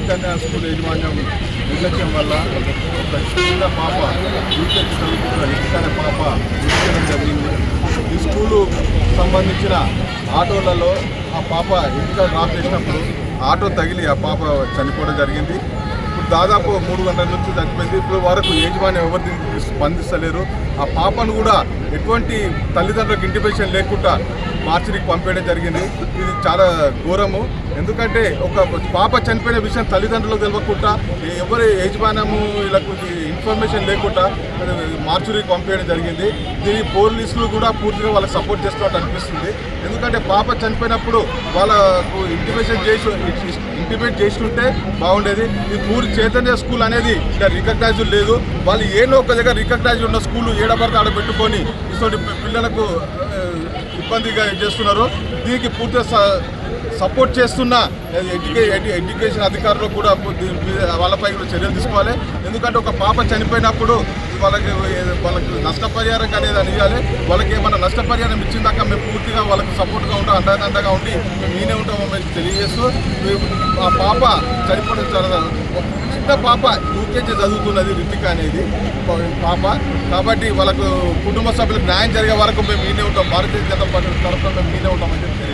Chaitanya school యాజమాన్యం నిర్లక్ష్యం వల్ల ఒక చిన్న పాప యూకేజీ చదువుతున్న రితిక పాప మృతి జరిగింది. ఈ స్కూలు సంబంధించిన ఆటోలలో ఆ పాప ఇంటికి డ్రాప్ చేసినప్పుడు ఆటో తగిలి ఆ పాప చనిపోవడం జరిగింది. ఇప్పుడు దాదాపు 3 గంటల నుంచి చనిపోయింది. ఇప్పుడు వరకు యాజమాన్యం ఎవరు స్పందిస్తలేరు. ఆ పాపను కూడా ఎటువంటి తల్లిదండ్రులకు ఇంటిమేషన్ లేకుండా మార్చిరికి పంపేయడం జరిగింది. ఇది చాలా ఘోరము. ఎందుకంటే ఒక పాప చనిపోయిన విషయం తల్లిదండ్రులకు తెలియకుండా ఎవరి యాజమాన్యము వీళ్ళకు ఇన్ఫర్మేషన్ లేకుండా మార్చురికి పంపేయడం జరిగింది. దీనికి పోలీసులు కూడా పూర్తిగా వాళ్ళకి సపోర్ట్ చేస్తున్నట్టు అనిపిస్తుంది. ఎందుకంటే పాప చనిపోయినప్పుడు వాళ్ళకు ఇంటిమేట్ చేస్తుంటే బాగుండేది. ఈ పూరి చైతన్య స్కూల్ అనేది రికగ్నైజ్ లేదు. వాళ్ళు ఏదో ఒక దగ్గర రికగ్నైజ్ ఉన్న స్కూల్ ఏడబడితే ఆడ పెట్టుకొని ఇటువంటి పిల్లలకు ఇబ్బందిగా చేస్తున్నారు. దీనికి పూర్తిగా సపోర్ట్ చేస్తున్న ఎడ్యుకేషన్ అధికారులు కూడా వాళ్ళపై కూడా చర్యలు తీసుకోవాలి. ఎందుకంటే ఒక పాప చనిపోయినప్పుడు వాళ్ళకి నష్టపరిహారం అనేది అని ఇవ్వాలి. వాళ్ళకి ఏమైనా నష్టపరిహారం ఇచ్చిన దాకా మేము పూర్తిగా వాళ్ళకి సపోర్ట్గా ఉంటాం, అండగా ఉండి మేము నేనే ఉంటామో మేము తెలియజేస్తూ ఆ పాప చనిపోవడం చాలా చిన్న పాప యూకేజీ చదువుతున్నది రితిక అనేది పాప. కాబట్టి వాళ్ళకు కుటుంబ సభ్యులకు న్యాయం జరిగే వరకు మేము నేనే ఉంటాం. భారతీయ జనతా పార్టీ తరఫున మేము నేనే ఉంటామని చెప్పి